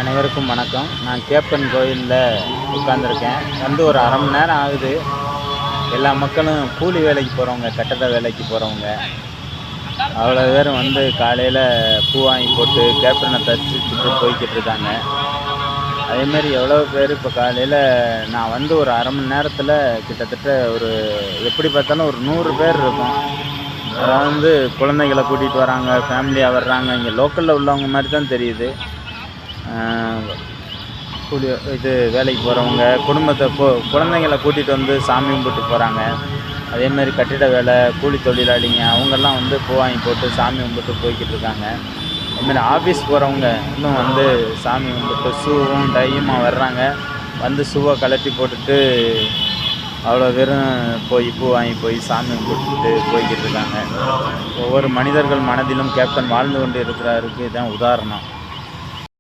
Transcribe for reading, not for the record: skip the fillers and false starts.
அனைவருக்கும் வணக்கம். நான் கேப்பன் கோயிலில் உட்காந்துருக்கேன். வந்து ஒரு அரை மணி நேரம் ஆகுது. எல்லா மக்களும் கூலி வேலைக்கு போகிறவங்க, கட்டட வேலைக்கு போகிறவங்க அவ்வளோ பேரும் வந்து காலையில் பூ வாங்கி போட்டு கேப்பனை தரிசிச்சுட்டு போய்கிட்டு இருக்காங்க. அதேமாரி எவ்வளோ பேர் இப்போ காலையில் நான் வந்து ஒரு அரை மணி நேரத்தில் கிட்டத்தட்ட ஒரு எப்படி பார்த்தாலும் ஒரு 100 பேர் இருக்கும். அதாவது குழந்தைகளை கூட்டிகிட்டு வராங்க, ஃபேமிலியாக வர்றாங்க. இங்கே லோக்கலில் உள்ளவங்க மாதிரி தான் தெரியுது. கூலி இது வேலைக்கு போகிறவங்க குடும்பத்தை குழந்தைங்கள கூட்டிகிட்டு வந்து சாமி கும்பிட்டு போகிறாங்க. அதேமாரி கட்டிட வேலை கூலி தொழிலாளிங்க அவங்கெல்லாம் வந்து பூ வாங்கி போட்டு சாமி கும்பிட்டு போய்கிட்டு இருக்காங்க. அதுமாரி ஆஃபீஸ் போகிறவங்க இன்னும் வந்து சாமி கும்பிட்டு ஷூவும் டையுமா வர்றாங்க. வந்து ஷூவை கழட்டி போட்டுட்டு அவ்வளோ பேரும் போய் பூ வாங்கி போய் சாமி கும்பிட்டு போய்கிட்டு இருக்காங்க. ஒவ்வொரு மனிதர்கள் மனதிலும் கேப்டன் வாழ்ந்து கொண்டு இருக்கிறாருக்கு இதுதான் உதாரணம்.